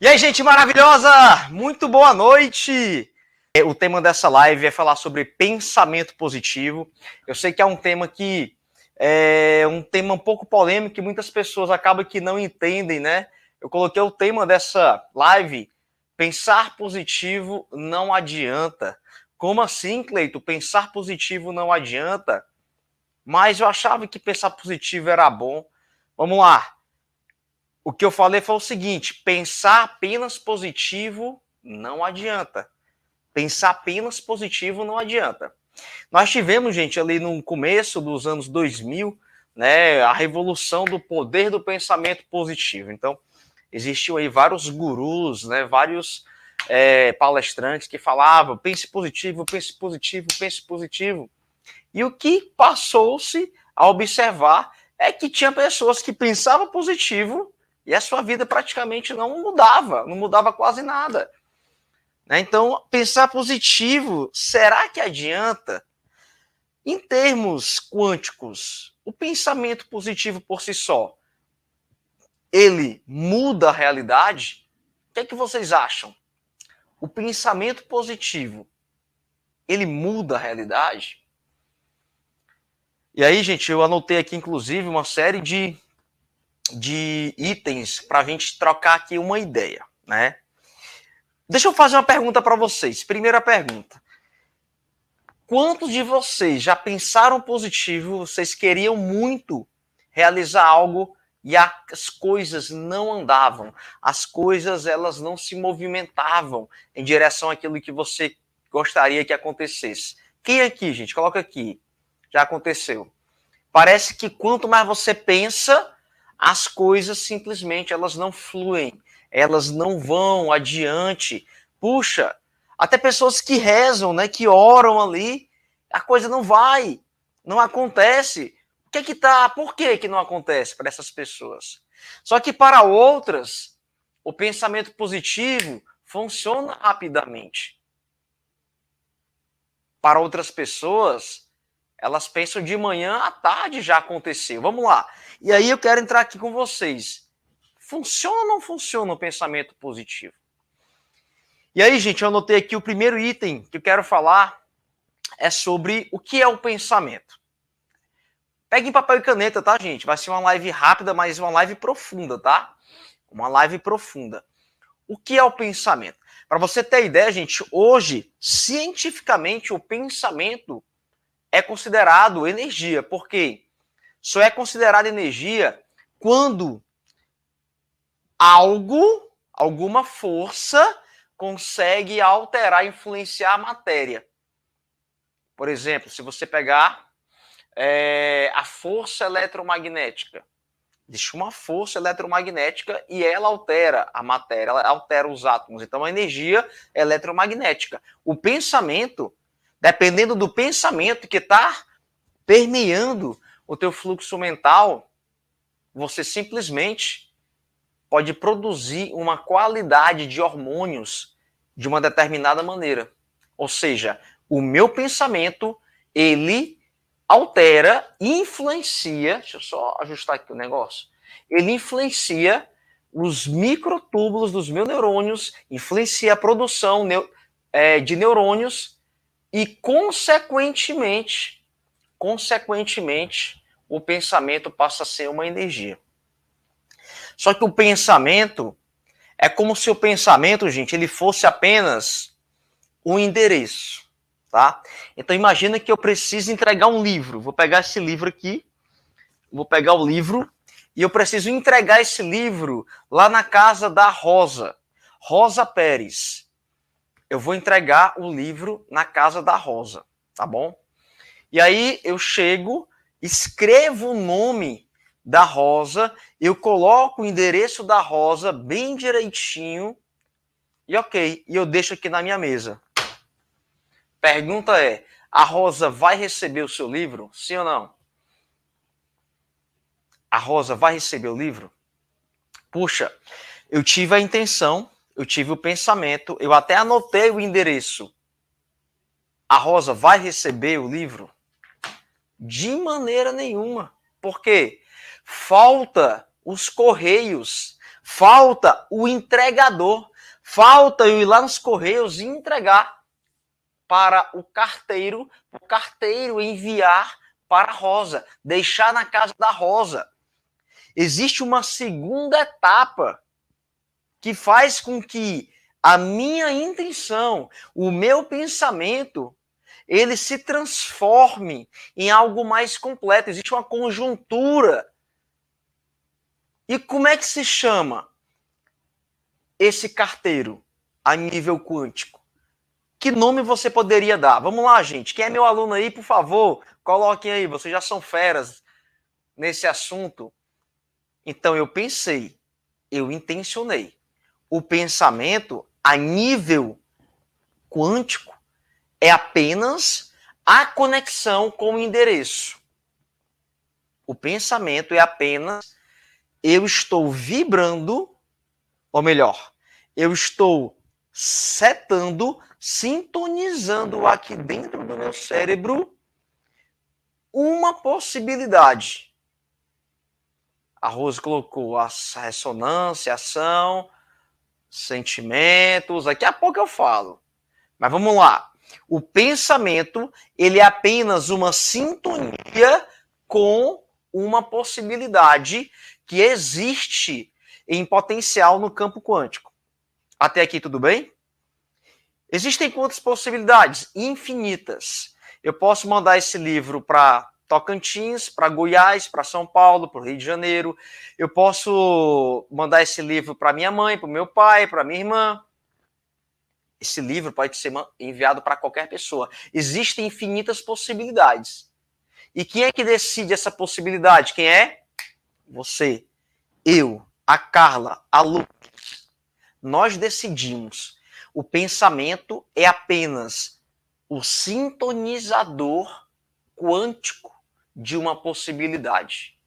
E aí, gente maravilhosa! Muito boa noite! O tema dessa live é falar sobre pensamento positivo. Eu sei que é um tema que é um tema um pouco polêmico e muitas pessoas acabam que não entendem, né? Eu coloquei o tema dessa live, pensar positivo não adianta. Como assim, Cleito? Pensar positivo não adianta? Mas eu achava que pensar positivo era bom. Vamos lá. O que eu falei foi o seguinte: pensar apenas positivo não adianta. Pensar apenas positivo não adianta. Nós tivemos, gente, ali no começo dos anos 2000, né, a revolução do poder do pensamento positivo. Então, existiu aí vários gurus, né, vários palestrantes que falavam pense positivo, pense positivo, pense positivo. E o que passou-se a observar é que tinha pessoas que pensavam positivo e a sua vida praticamente não mudava quase nada. Então, pensar positivo, será que adianta? Em termos quânticos, o pensamento positivo por si só, ele muda a realidade? O que é que vocês acham? O pensamento positivo, ele muda a realidade? E aí, gente, eu anotei aqui, inclusive, uma série de itens para a gente trocar aqui uma ideia, né? Deixa eu fazer uma pergunta para vocês. Primeira pergunta. Quantos de vocês já pensaram positivo, vocês queriam muito realizar algo e as coisas não andavam, as coisas elas não se movimentavam em direção àquilo que você gostaria que acontecesse? Quem aqui, gente? Coloca aqui. Já aconteceu. Parece que quanto mais você pensa, as coisas simplesmente elas não fluem, elas não vão adiante. Puxa, até pessoas que rezam, né, que oram ali, a coisa não vai, não acontece. Por que não acontece para essas pessoas? Só que para outras, o pensamento positivo funciona rapidamente. Para outras pessoas, elas pensam de manhã à tarde já aconteceu. Vamos lá. E aí eu quero entrar aqui com vocês. Funciona ou não funciona o pensamento positivo? E aí, gente, eu anotei aqui o primeiro item que eu quero falar é sobre o que é o pensamento. Peguem papel e caneta, tá, gente? Vai ser uma live rápida, mas uma live profunda, tá? Uma live profunda. O que é o pensamento? Para você ter ideia, gente, hoje, cientificamente, o pensamento é considerado energia. Por quê? Só é considerado energia quando alguma força consegue alterar, influenciar a matéria. Por exemplo, se você pegar a força eletromagnética, existe uma força eletromagnética e ela altera a matéria, ela altera os átomos. Então, a energia eletromagnética. O pensamento, dependendo do pensamento que está permeando o teu fluxo mental, você simplesmente pode produzir uma qualidade de hormônios de uma determinada maneira. Ou seja, o meu pensamento, ele altera, influencia, deixa eu só ajustar aqui o negócio, ele influencia os microtúbulos dos meus neurônios, influencia a produção de neurônios e, consequentemente, o pensamento passa a ser uma energia. Só que o pensamento é como se o pensamento, gente, ele fosse apenas um endereço, tá? Então imagina que eu preciso entregar um livro. Vou pegar esse livro aqui, vou pegar o livro e eu preciso entregar esse livro lá na casa da Rosa Pérez. Eu vou entregar o livro na casa da Rosa, tá bom? E aí eu chego, escrevo o nome da Rosa, eu coloco o endereço da Rosa bem direitinho e ok, e eu deixo aqui na minha mesa. Pergunta é, a Rosa vai receber o seu livro? Sim ou não? A Rosa vai receber o livro? Puxa, eu tive a intenção, eu tive o pensamento, eu até anotei o endereço. A Rosa vai receber o livro? De maneira nenhuma. Por quê? Falta os correios, Falta o entregador. Falta eu ir lá nos Correios e entregar para o carteiro enviar para a Rosa, deixar na casa da Rosa. Existe uma segunda etapa que faz com que a minha intenção, o meu pensamento, ele se transforme em algo mais completo. Existe uma conjuntura. E como é que se chama esse carteiro a nível quântico? Que nome você poderia dar? Vamos lá, gente. Quem é meu aluno aí, por favor, coloquem aí. Vocês já são feras nesse assunto. Então, eu pensei, eu intencionei. O pensamento a nível quântico é apenas a conexão com o endereço. O pensamento é apenas eu estou vibrando, ou melhor, eu estou setando, sintonizando aqui dentro do meu cérebro uma possibilidade. A Rose colocou a ressonância, ação, sentimentos. Daqui a pouco eu falo. Mas vamos lá. O pensamento, ele é apenas uma sintonia com uma possibilidade que existe em potencial no campo quântico. Até aqui tudo bem? Existem quantas possibilidades? Infinitas. Eu posso mandar esse livro para Tocantins, para Goiás, para São Paulo, para o Rio de Janeiro. Eu posso mandar esse livro para minha mãe, para o meu pai, para minha irmã. Esse livro pode ser enviado para qualquer pessoa. Existem infinitas possibilidades. E quem é que decide essa possibilidade? Quem é? Você, eu, a Carla, a Lucas. Nós decidimos. O pensamento é apenas o sintonizador quântico de uma possibilidade.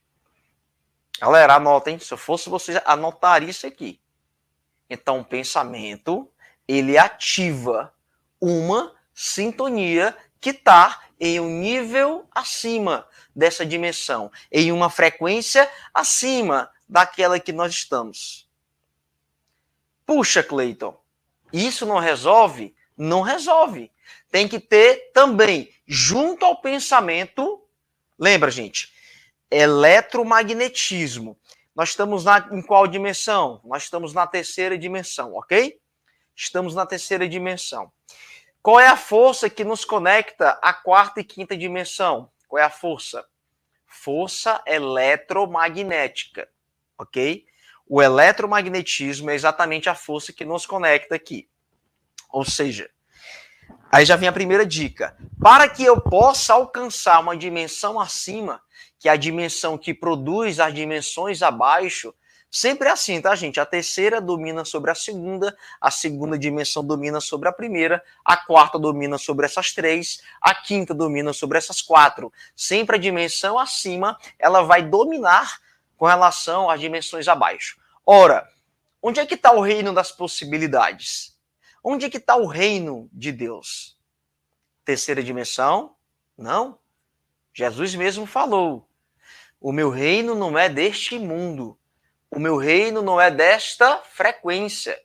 Galera, anotem. Se eu fosse você, anotaria isso aqui. Então, o pensamento, ele ativa uma sintonia que está em um nível acima dessa dimensão, em uma frequência acima daquela que nós estamos. Puxa, Cleiton, isso não resolve? Não resolve. Tem que ter também, junto ao pensamento, lembra, gente, eletromagnetismo. Nós estamos em qual dimensão? Nós estamos na terceira dimensão, ok? Estamos na terceira dimensão. Qual é a força que nos conecta à quarta e quinta dimensão? Qual é a força? Força eletromagnética, ok? O eletromagnetismo é exatamente a força que nos conecta aqui. Ou seja, aí já vem a primeira dica. Para que eu possa alcançar uma dimensão acima, que é a dimensão que produz as dimensões abaixo, sempre é assim, tá, gente? A terceira domina sobre a segunda dimensão domina sobre a primeira, a quarta domina sobre essas três, a quinta domina sobre essas quatro. Sempre a dimensão acima, ela vai dominar com relação às dimensões abaixo. Ora, onde é que está o reino das possibilidades? Onde é que está o reino de Deus? Terceira dimensão? Não. Jesus mesmo falou, o meu reino não é deste mundo. O meu reino não é desta frequência.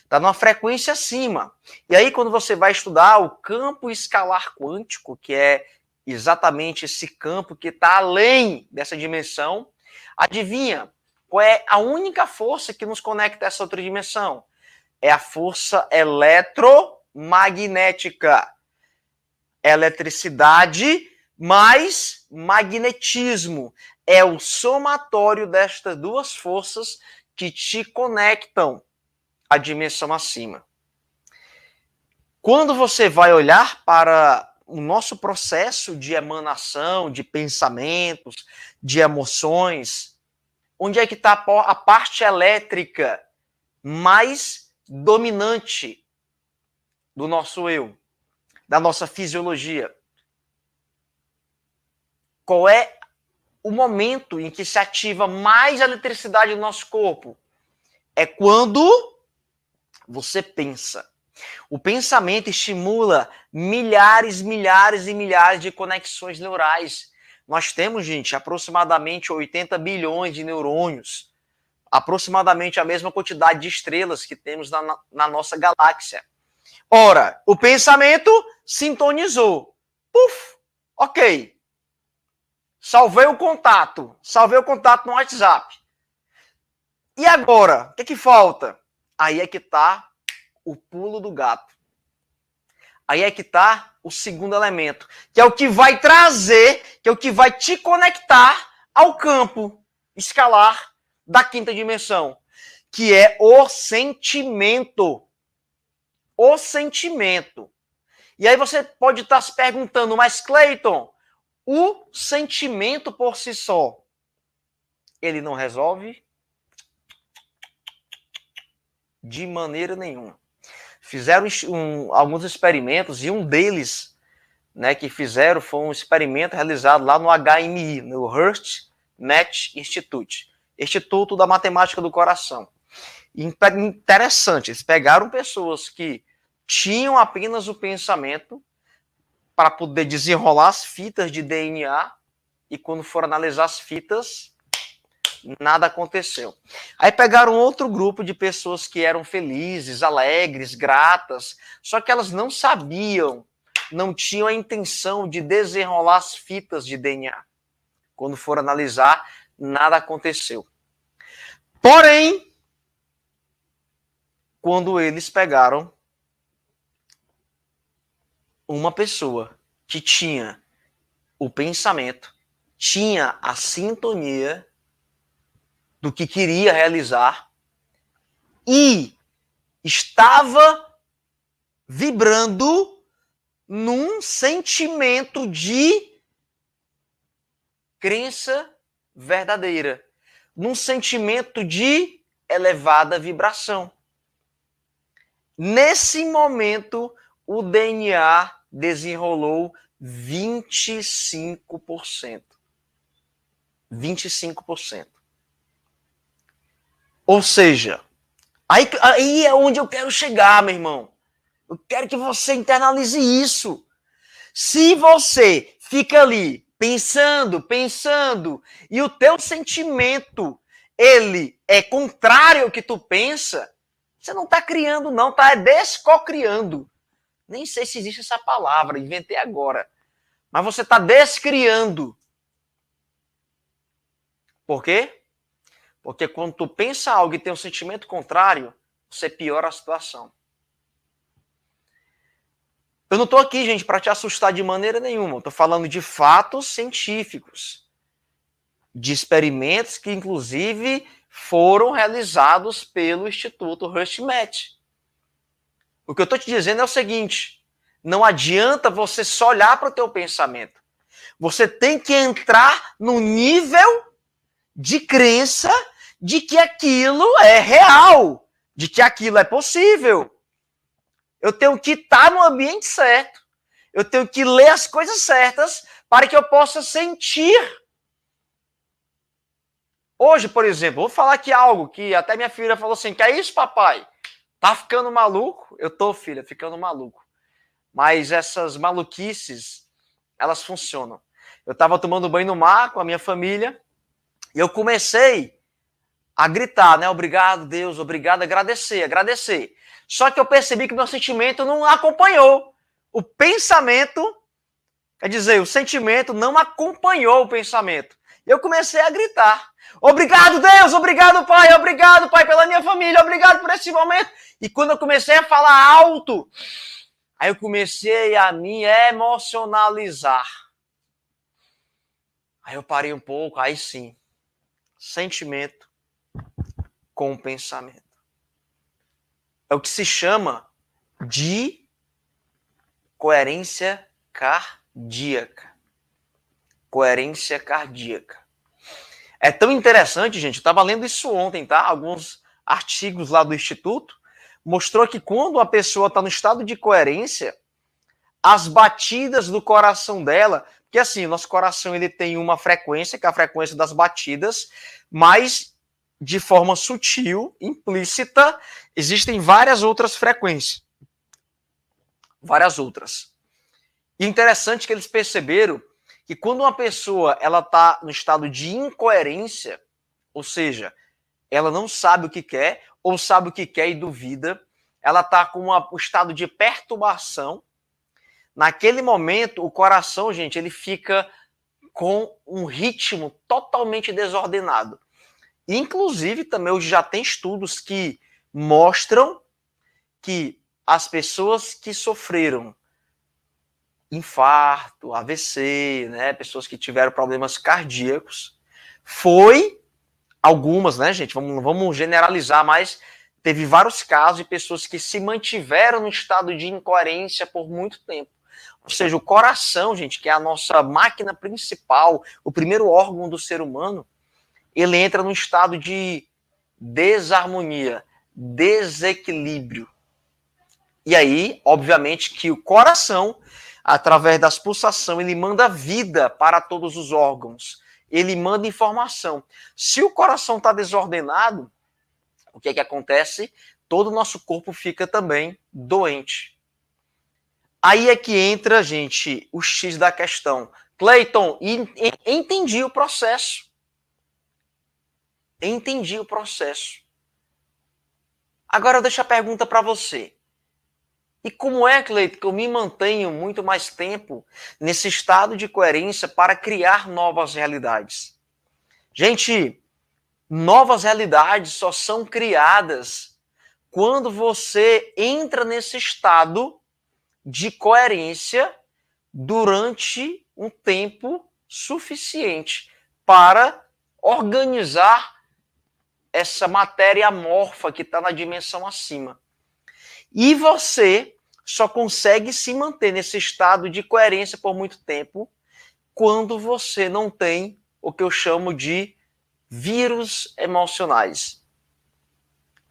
Está numa frequência acima. E aí, quando você vai estudar o campo escalar quântico, que é exatamente esse campo que está além dessa dimensão, adivinha qual é a única força que nos conecta a essa outra dimensão? É a força eletromagnética. Eletricidade mais magnetismo. É o somatório destas duas forças que te conectam à dimensão acima. Quando você vai olhar para o nosso processo de emanação, de pensamentos, de emoções, onde é que está a parte elétrica mais dominante do nosso eu, da nossa fisiologia? Qual é o momento em que se ativa mais a eletricidade do nosso corpo? É quando você pensa. O pensamento estimula milhares de conexões neurais. Nós temos, gente, aproximadamente 80 bilhões de neurônios. aproximadamente a mesma quantidade de estrelas que temos na nossa galáxia. Ora, o pensamento sintonizou. Puf, ok. Salvei o contato no WhatsApp. E agora? O que falta? Aí é que está o pulo do gato. Aí é que está o segundo elemento, que é o que vai trazer, que é o que vai te conectar ao campo escalar da quinta dimensão, que é o sentimento. O sentimento. E aí você pode estar se perguntando, mas Cleiton, o sentimento por si só, ele não resolve? De maneira nenhuma. Fizeram alguns experimentos e um deles, né, que fizeram foi um experimento realizado lá no HMI, no Heart Math Institute, Instituto da Matemática do Coração. Interessante, eles pegaram pessoas que tinham apenas o pensamento para poder desenrolar as fitas de DNA e quando foram analisar as fitas, nada aconteceu. Aí pegaram outro grupo de pessoas que eram felizes, alegres, gratas, só que elas não sabiam, não tinham a intenção de desenrolar as fitas de DNA. Quando foram analisar, nada aconteceu. Porém, quando eles pegaram uma pessoa que tinha o pensamento, tinha a sintonia do que queria realizar e estava vibrando num sentimento de crença verdadeira, num sentimento de elevada vibração. Nesse momento, o DNA desenrolou 25%. 25%. Ou seja, aí é onde eu quero chegar, meu irmão. Eu quero que você internalize isso. Se você fica ali pensando, e o teu sentimento, ele é contrário ao que tu pensa, você não está criando, não, está descocriando. Nem sei se existe essa palavra, inventei agora. Mas você está descriando. Por quê? Porque quando tu pensa algo e tem um sentimento contrário, você piora a situação. Eu não estou aqui, gente, para te assustar de maneira nenhuma. Estou falando de fatos científicos, de experimentos que, inclusive, foram realizados pelo Instituto HeartMath. O que eu estou te dizendo é o seguinte, não adianta você só olhar para o teu pensamento. Você tem que entrar no nível de crença de que aquilo é real, de que aquilo é possível. Eu tenho que estar no ambiente certo. Eu tenho que ler as coisas certas para que eu possa sentir. Hoje, por exemplo, vou falar aqui algo que até minha filha falou assim, que é isso, papai? Tá ficando maluco? Eu tô, filha, ficando maluco. Mas essas maluquices, elas funcionam. Eu estava tomando banho no mar com a minha família e eu comecei a gritar, né? Obrigado, Deus, obrigado, agradecer. Só que eu percebi que meu sentimento não acompanhou. O pensamento, quer dizer, o sentimento não acompanhou o pensamento. E eu comecei a gritar. Obrigado, Deus, obrigado, Pai, pela minha família, obrigado por esse momento. E quando eu comecei a falar alto, aí eu comecei a me emocionalizar. Aí eu parei um pouco, aí sim, sentimento com o pensamento. É o que se chama de coerência cardíaca. Coerência cardíaca. É tão interessante, gente, eu estava lendo isso ontem, tá? Alguns artigos lá do Instituto mostrou que quando a pessoa está no estado de coerência, as batidas do coração dela, porque assim, o nosso coração ele tem uma frequência, que é a frequência das batidas, mas de forma sutil, implícita, existem várias outras frequências. Várias outras. E interessante que eles perceberam que quando uma pessoa ela está no estado de incoerência, ou seja, ela não sabe o que quer, ou sabe o que quer e duvida, ela está com um estado de perturbação. Naquele momento, o coração, gente, ele fica com um ritmo totalmente desordenado. Inclusive, também hoje já tem estudos que mostram que as pessoas que sofreram infarto, AVC, né, pessoas que tiveram problemas cardíacos, foi algumas, né, gente, vamos generalizar, mas teve vários casos de pessoas que se mantiveram no estado de incoerência por muito tempo. Ou seja, o coração, gente, que é a nossa máquina principal, o primeiro órgão do ser humano, ele entra num estado de desarmonia, desequilíbrio. E aí, obviamente, que o coração, através das pulsações, ele manda vida para todos os órgãos. Ele manda informação. Se o coração está desordenado, o que é que acontece? Todo o nosso corpo fica também doente. Aí é que entra, gente, o X da questão. Cleiton, entendi o processo. Entendi o processo. Agora deixa a pergunta para você. E como é, Cleiton, que eu me mantenho muito mais tempo nesse estado de coerência para criar novas realidades? Gente, novas realidades só são criadas quando você entra nesse estado de coerência durante um tempo suficiente para organizar essa matéria amorfa que está na dimensão acima. E você só consegue se manter nesse estado de coerência por muito tempo quando você não tem o que eu chamo de vírus emocionais.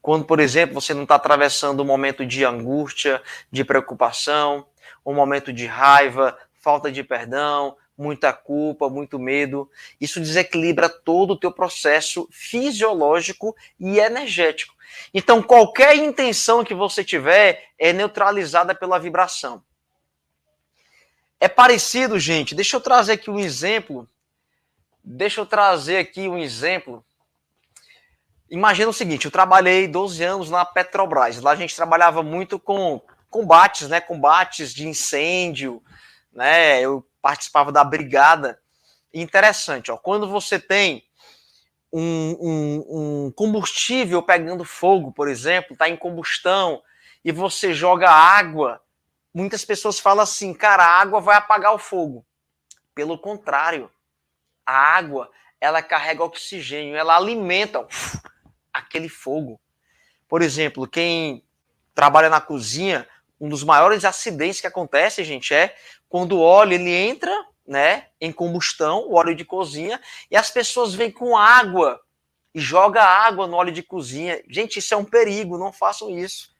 Quando, por exemplo, você não está atravessando um momento de angústia, de preocupação, um momento de raiva, falta de perdão, muita culpa, muito medo. Isso desequilibra todo o teu processo fisiológico e energético. Então, qualquer intenção que você tiver é neutralizada pela vibração. É parecido, gente. Deixa eu trazer aqui um exemplo. Imagina o seguinte, eu trabalhei 12 anos na Petrobras. Lá a gente trabalhava muito com combates, né? Combates de incêndio, né? Eu participava da brigada. Interessante, ó. Quando você tem um combustível pegando fogo, por exemplo, está em combustão, e você joga água, muitas pessoas falam assim, cara, a água vai apagar o fogo. Pelo contrário, a água, ela carrega oxigênio, ela alimenta aquele fogo. Por exemplo, quem trabalha na cozinha, um dos maiores acidentes que acontece, gente, é quando o óleo ele entra, né, em combustão, o óleo de cozinha, e as pessoas vêm com água e joga água no óleo de cozinha. Gente, isso é um perigo, não façam isso.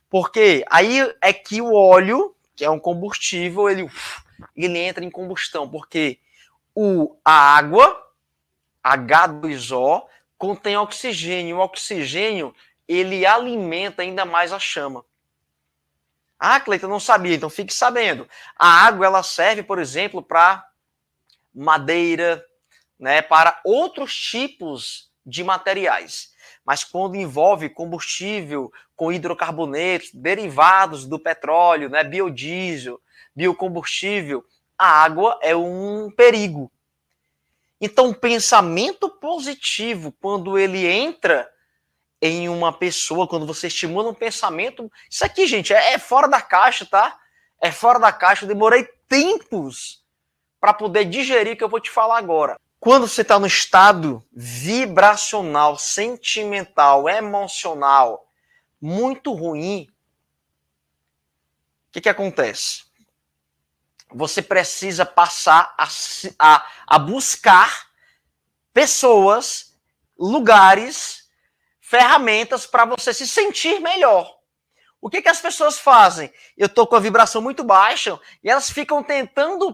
Porque aí é que o óleo, que é um combustível, ele entra em combustão, porque a água, H2O, contém oxigênio. O oxigênio, ele alimenta ainda mais a chama. Ah, Cleiton, eu não sabia, então fique sabendo. A água, ela serve, por exemplo, para madeira, né, para outros tipos de materiais. Mas quando envolve combustível com hidrocarbonetos, derivados do petróleo, né, biodiesel, biocombustível, a água é um perigo. Então, o pensamento positivo, quando ele entra em uma pessoa, quando você estimula um pensamento, isso aqui, gente, é fora da caixa, tá? É fora da caixa. Eu demorei tempos para poder digerir o que eu vou te falar agora. Quando você está no estado vibracional, sentimental, emocional, muito ruim, o que acontece? Você precisa passar a buscar pessoas, lugares, ferramentas para você se sentir melhor. O que as pessoas fazem? Eu estou com a vibração muito baixa e elas ficam tentando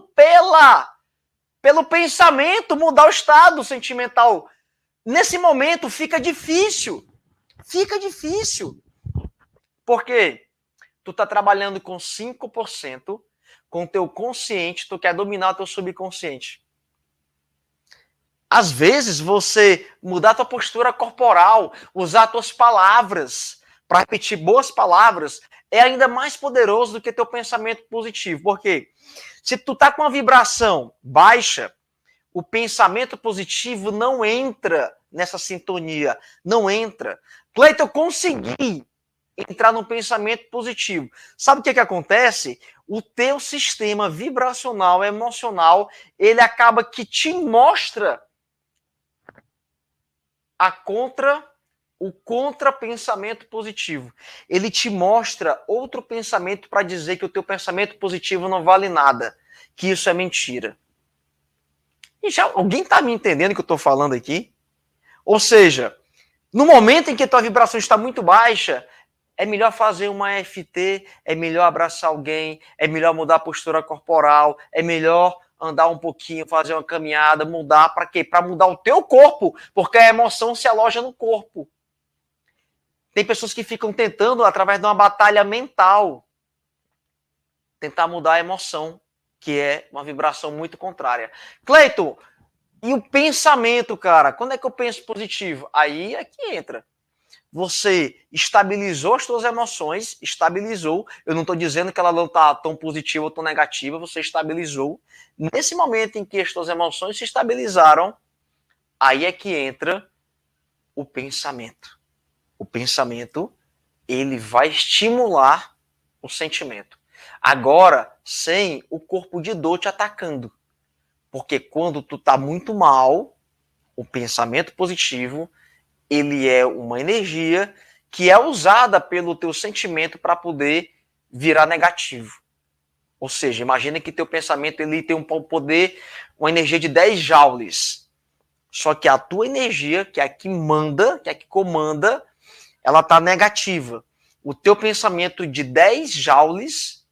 pelo pensamento mudar o estado sentimental. Nesse momento fica difícil. Fica difícil. Por quê? Tu está trabalhando com 5%, com o teu consciente, tu quer dominar o teu subconsciente. Às vezes, você mudar a tua postura corporal, usar as tuas palavras para repetir boas palavras, é ainda mais poderoso do que teu pensamento positivo. Por quê? Se tu tá com uma vibração baixa, o pensamento positivo não entra nessa sintonia, não entra. Cleiton, eu consegui entrar no pensamento positivo. Sabe o que acontece? O teu sistema vibracional, emocional, ele acaba que te mostra o contra-pensamento positivo. Ele te mostra outro pensamento para dizer que o teu pensamento positivo não vale nada, que isso é mentira. E já, alguém está me entendendo o que eu estou falando aqui? Ou seja, no momento em que a tua vibração está muito baixa, é melhor fazer uma EFT, é melhor abraçar alguém, é melhor mudar a postura corporal, é melhor andar um pouquinho, fazer uma caminhada, mudar para quê? Para mudar o teu corpo, porque a emoção se aloja no corpo. Tem pessoas que ficam tentando, através de uma batalha mental, tentar mudar a emoção, que é uma vibração muito contrária. Cleiton, e o pensamento, cara? Quando é que eu penso positivo? Aí é que entra. Você estabilizou as suas emoções, estabilizou. Eu não estou dizendo que ela não está tão positiva ou tão negativa, você estabilizou. Nesse momento em que as suas emoções se estabilizaram, aí é que entra o pensamento. O pensamento, ele vai estimular o sentimento. Agora, sem o corpo de dor te atacando. Porque quando tu tá muito mal, o pensamento positivo, ele é uma energia que é usada pelo teu sentimento para poder virar negativo. Ou seja, imagina que teu pensamento ele tem um poder, uma energia de 10 joules. Só que a tua energia, que é a que manda, que é a que comanda, ela está negativa. O teu pensamento de 10 joules,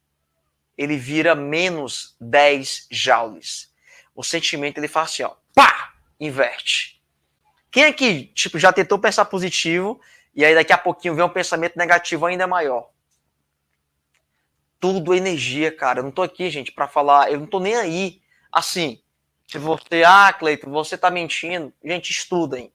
ele vira menos 10 joules. O sentimento, ele faz assim, ó, pá, inverte. Quem aqui, tipo, já tentou pensar positivo e aí daqui a pouquinho vem um pensamento negativo ainda maior? Tudo energia, cara. Eu não tô aqui, gente, para falar, eu não tô nem aí. Assim, se você, Cleiton, você tá mentindo, gente, estudem.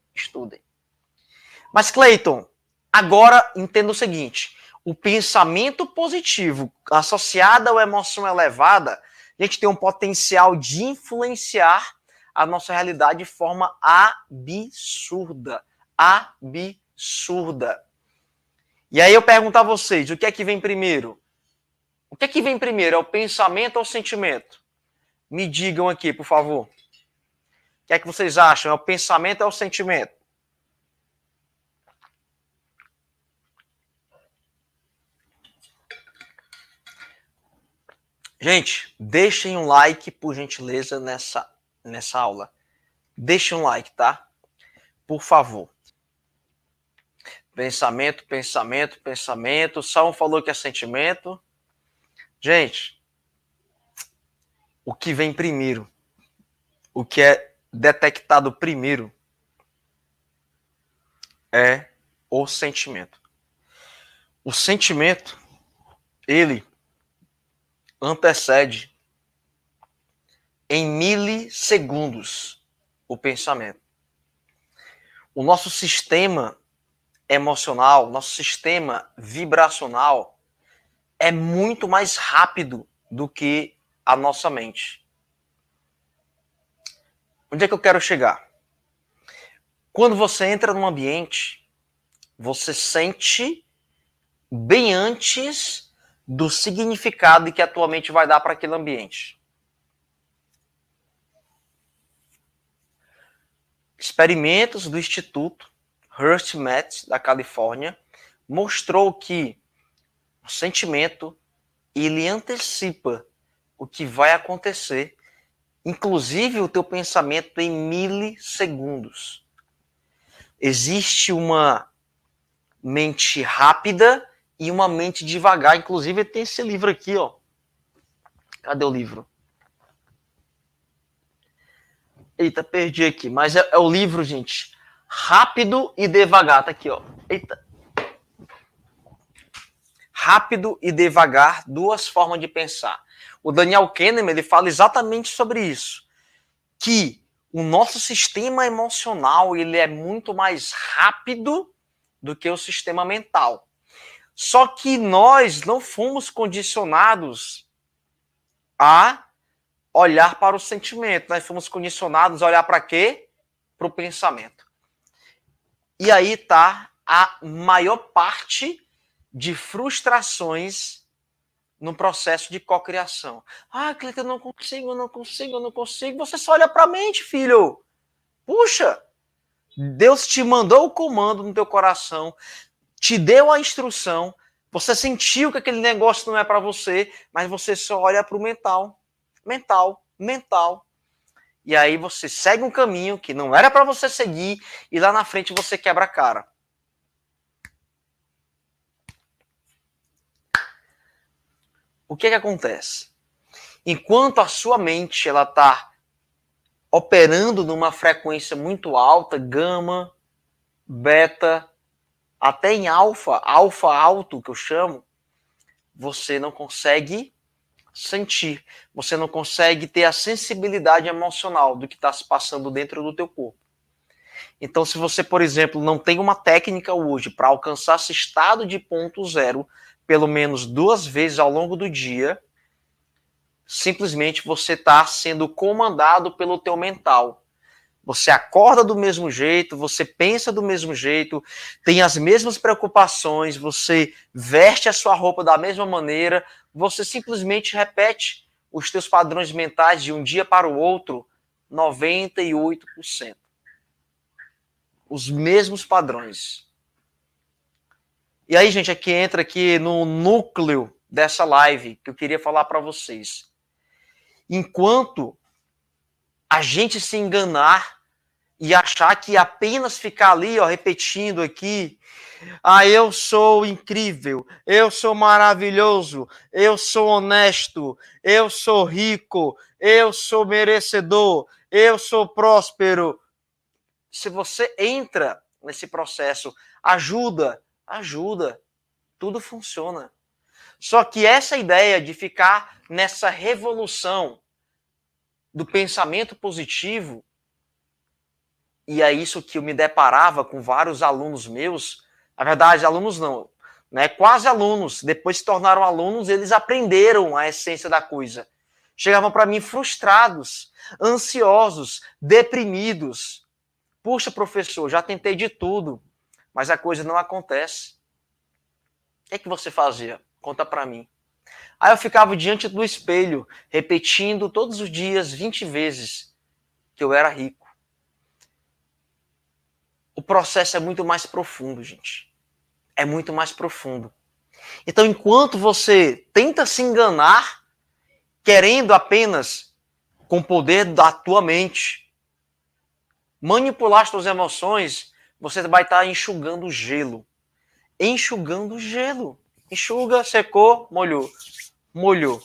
Mas, Cleiton, agora entenda o seguinte, o pensamento positivo associado à emoção elevada, a gente tem um potencial de influenciar a nossa realidade de forma absurda. Absurda. E aí eu pergunto a vocês, o que é que vem primeiro? O que é que vem primeiro? É o pensamento ou o sentimento? Me digam aqui, por favor. O que é que vocês acham? É o pensamento ou o sentimento? Gente, deixem um like, por gentileza, nessa aula. Deixem um like, tá? Por favor. Pensamento. Só um falou que é sentimento. Gente, o que vem primeiro, o que é detectado primeiro é o sentimento. O sentimento, ele antecede em milissegundos o pensamento. O nosso sistema emocional, nosso sistema vibracional é muito mais rápido do que a nossa mente. Onde é que eu quero chegar? Quando você entra num ambiente, você sente bem antes do significado que a tua mente vai dar para aquele ambiente. Experimentos do Instituto Hearst-Metz, da Califórnia, mostrou que o sentimento, ele antecipa o que vai acontecer, inclusive o teu pensamento em milissegundos. Existe uma mente rápida e uma mente devagar. Inclusive, tem esse livro aqui, ó. Cadê o livro? Eita, perdi aqui. Mas é o livro, gente. Rápido e Devagar. Tá aqui, ó. Eita. Rápido e devagar, duas formas de pensar. O Daniel Kahneman, ele fala exatamente sobre isso. Que O nosso sistema emocional, ele é muito mais rápido do que o sistema mental. Só que nós não fomos condicionados a olhar para o sentimento. Nós fomos condicionados a olhar para quê? Para o pensamento. E aí está a maior parte de frustrações no processo de cocriação. Ah, Cleiton, eu não consigo, eu não consigo, eu não consigo. Você só olha para a mente, filho. Puxa, Deus te mandou o comando no teu coração, te deu a instrução, você sentiu que aquele negócio não é para você, mas você só olha para o mental. Mental, mental. E aí você segue um caminho que não era para você seguir e lá na frente você quebra a cara. O que acontece? Enquanto a sua mente ela está operando numa frequência muito alta, gama, beta, até em alfa, alfa alto que eu chamo, você não consegue sentir, você não consegue ter a sensibilidade emocional do que está se passando dentro do teu corpo. Então, se você, por exemplo, não tem uma técnica hoje para alcançar esse estado de ponto zero, pelo menos 2 vezes ao longo do dia, simplesmente você está sendo comandado pelo teu mental. Você acorda do mesmo jeito, você pensa do mesmo jeito, tem as mesmas preocupações, você veste a sua roupa da mesma maneira, você simplesmente repete os teus padrões mentais de um dia para o outro 98%. Os mesmos padrões. E aí, gente, aqui entra aqui no núcleo dessa live que eu queria falar para vocês. Enquanto a gente se enganar e achar que apenas ficar ali, ó, repetindo aqui, eu sou incrível, eu sou maravilhoso, eu sou honesto, eu sou rico, eu sou merecedor, eu sou próspero. Se você entra nesse processo, ajuda, tudo funciona. Só que essa ideia de ficar nessa revolução do pensamento positivo, e é isso que eu me deparava com vários alunos meus, na verdade, alunos não, né? Quase alunos, depois se tornaram alunos, eles aprenderam a essência da coisa. Chegavam para mim frustrados, ansiosos, deprimidos. Puxa, professor, já tentei de tudo, mas a coisa não acontece. O que você fazia? Conta para mim. Aí eu ficava diante do espelho, repetindo todos os dias 20 vezes que eu era rico. O processo é muito mais profundo, gente. É muito mais profundo. Então, enquanto você tenta se enganar, querendo apenas, com o poder da tua mente, manipular as tuas emoções, você vai estar enxugando gelo. Enxugando gelo. Enxuga, secou, molhou. Molhou.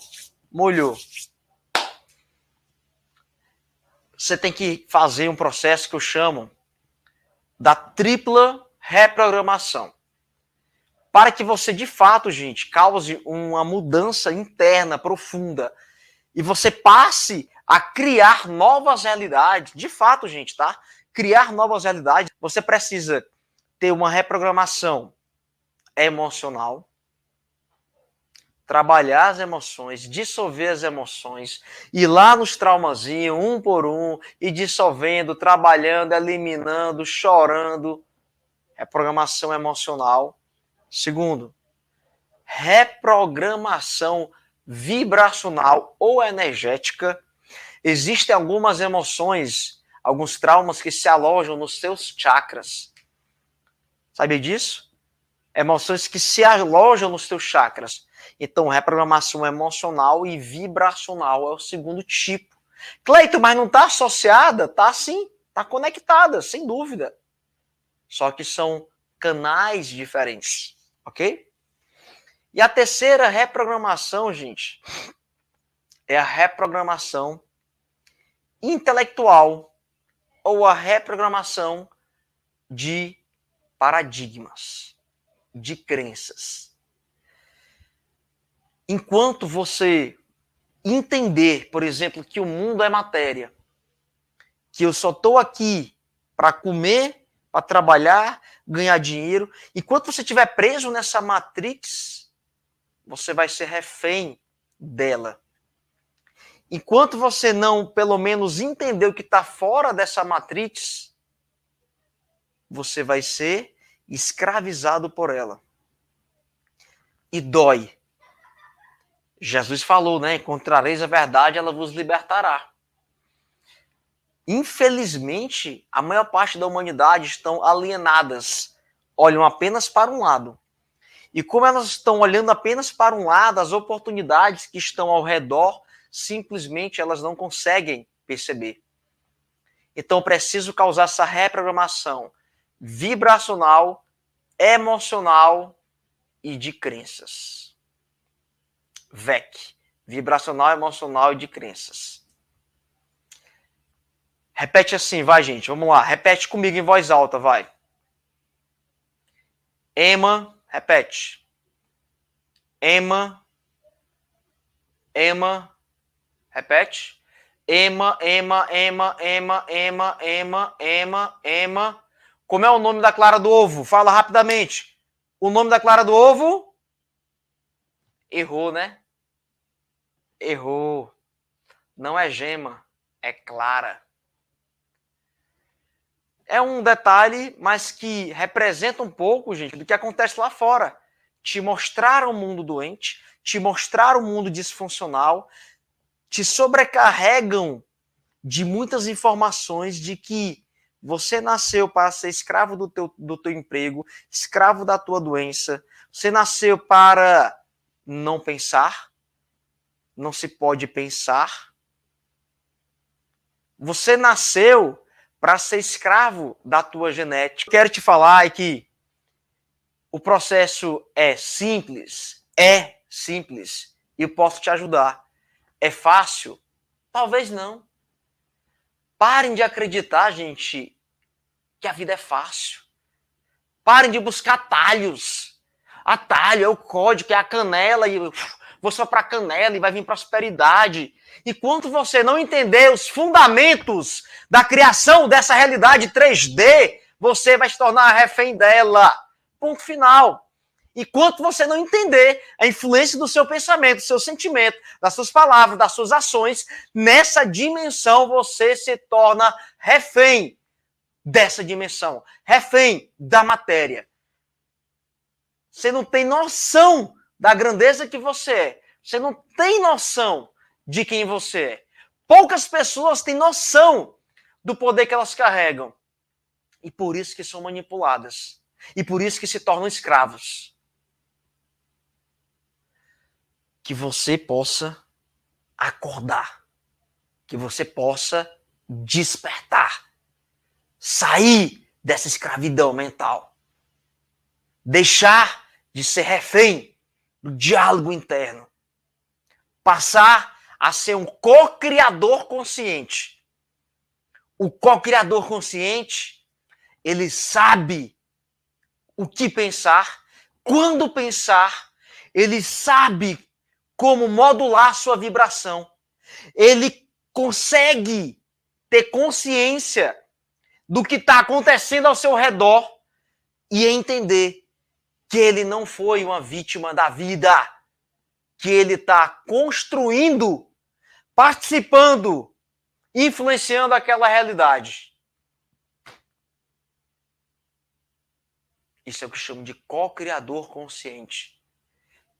Molhou. Você tem que fazer um processo que eu chamo da tripla reprogramação. Para que você, de fato, gente, cause uma mudança interna profunda e você passe a criar novas realidades. De fato, gente, tá? Criar novas realidades, você precisa ter uma reprogramação emocional, trabalhar as emoções, dissolver as emoções, ir lá nos traumazinhos, um por um, e dissolvendo, trabalhando, eliminando, chorando. Reprogramação emocional. Segundo, reprogramação vibracional ou energética. Existem algumas emoções, alguns traumas que se alojam nos seus chakras. Sabe disso? Emoções que se alojam nos teus chakras. Então, reprogramação emocional e vibracional é o segundo tipo. Cleiton, mas não está associada? Tá sim, está conectada, sem dúvida. Só que são canais diferentes, ok? E a terceira reprogramação, gente, é a reprogramação intelectual ou a reprogramação de paradigmas, de crenças. Enquanto você entender, por exemplo, que o mundo é matéria que eu só estou aqui para comer, para trabalhar, ganhar dinheiro. Enquanto você estiver preso nessa matrix, você vai ser refém dela. Enquanto você não, pelo menos, entender o que está fora dessa matrix, você vai ser escravizado por ela. E dói. Jesus falou, né? Encontrareis a verdade, ela vos libertará. Infelizmente, a maior parte da humanidade estão alienadas, olham apenas para um lado. E como elas estão olhando apenas para um lado, as oportunidades que estão ao redor, simplesmente elas não conseguem perceber. Então, eu preciso causar essa reprogramação vibracional, emocional e de crenças. VEC, vibracional, emocional e de crenças. Repete assim, vai, gente. Vamos lá. Repete comigo em voz alta, vai. Ema, repete. Ema, ema, repete. Ema, ema, ema, ema, ema, ema, ema, ema. Como é o nome da clara do ovo? Fala rapidamente. O nome da clara do ovo? Errou, né? Errou. Não é gema, é clara. É um detalhe, mas que representa um pouco, gente, do que acontece lá fora. Te mostrar um mundo doente, te mostrar um mundo disfuncional, te sobrecarregam de muitas informações de que você nasceu para ser escravo do teu emprego, escravo da tua doença, você nasceu para não pensar, não se pode pensar. Você nasceu para ser escravo da tua genética. Quero te falar que o processo é simples, e eu posso te ajudar. É fácil? Talvez não. Parem de acreditar, gente, que a vida é fácil. Parem de buscar atalhos. Atalho é o código, é a canela, e vou só para a canela e vai vir prosperidade. Enquanto você não entender os fundamentos da criação dessa realidade 3D, você vai se tornar refém dela. Ponto final. Enquanto você não entender a influência do seu pensamento, do seu sentimento, das suas palavras, das suas ações, nessa dimensão você se torna refém dessa dimensão, refém da matéria. Você não tem noção da grandeza que você é. Você não tem noção de quem você é. Poucas pessoas têm noção do poder que elas carregam. E por isso que são manipuladas. E por isso que se tornam escravos. Que você possa acordar. Que você possa despertar. Sair dessa escravidão mental. Deixar de ser refém do diálogo interno. Passar a ser um co-criador consciente. O co-criador consciente, ele sabe o que pensar, quando pensar, ele sabe como modular sua vibração. Ele consegue ter consciência do que está acontecendo ao seu redor e entender que ele não foi uma vítima da vida, que ele está construindo, participando, influenciando aquela realidade. Isso é o que eu chamo de co-criador consciente.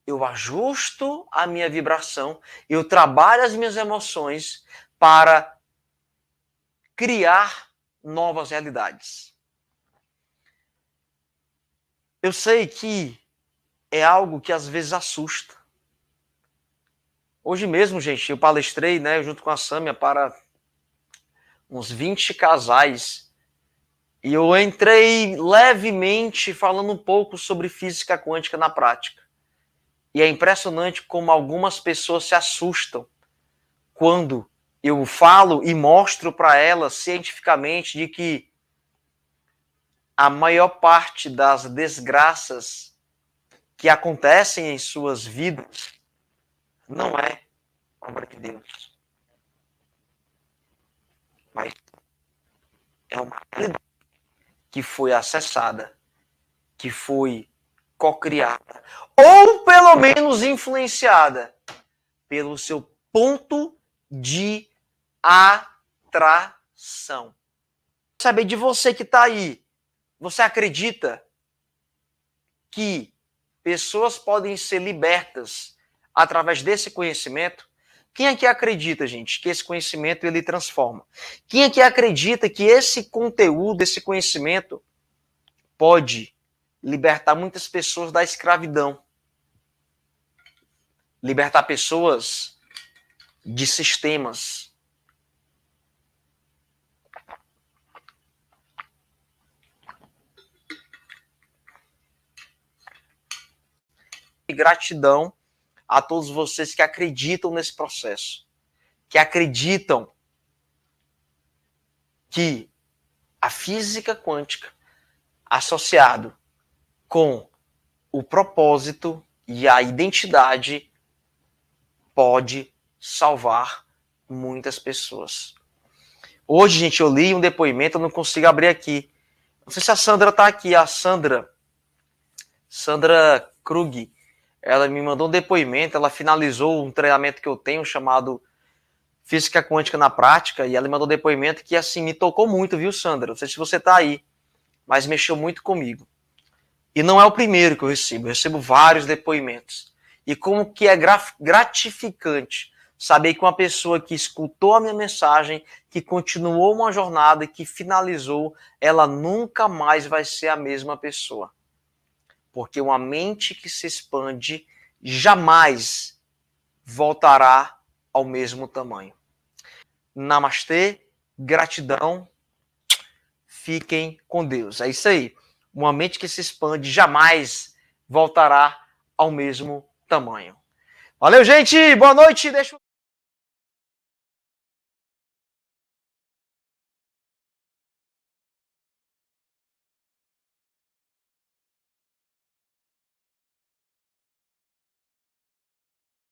Eu ajusto a minha vibração, eu trabalho as minhas emoções para criar novas realidades. Eu sei que é algo que às vezes assusta. Hoje mesmo, gente, eu palestrei, né, junto com a Sâmia para uns 20 casais. E eu entrei levemente falando um pouco sobre física quântica na prática. E é impressionante como algumas pessoas se assustam quando eu falo e mostro para elas cientificamente de que a maior parte das desgraças que acontecem em suas vidas não é obra de Deus, mas é uma realidade que foi acessada, que foi cocriada, ou pelo menos influenciada pelo seu ponto de atração. Saber de você que está aí, você acredita que pessoas podem ser libertas através desse conhecimento? Quem aqui acredita, gente, que esse conhecimento ele transforma? Quem aqui acredita que esse conteúdo, esse conhecimento pode libertar muitas pessoas da escravidão? Libertar pessoas de sistemas. E gratidão a todos vocês que acreditam nesse processo, que acreditam que a física quântica, associado com o propósito e a identidade, pode salvar muitas pessoas. Hoje, gente, eu li um depoimento, eu não consigo abrir aqui. Não sei se a Sandra está aqui, a Sandra Krug, ela me mandou um depoimento, ela finalizou um treinamento que eu tenho chamado Física Quântica na Prática, e ela me mandou um depoimento que, assim, me tocou muito, viu, Sandra? Não sei se você está aí, mas mexeu muito comigo. E não é o primeiro que eu recebo vários depoimentos. E como que é gratificante saber que uma pessoa que escutou a minha mensagem, que continuou uma jornada e que finalizou, ela nunca mais vai ser a mesma pessoa. Porque uma mente que se expande jamais voltará ao mesmo tamanho. Namastê, gratidão, fiquem com Deus. É isso aí. Uma mente que se expande jamais voltará ao mesmo tamanho. Valeu, gente! Boa noite! Deixa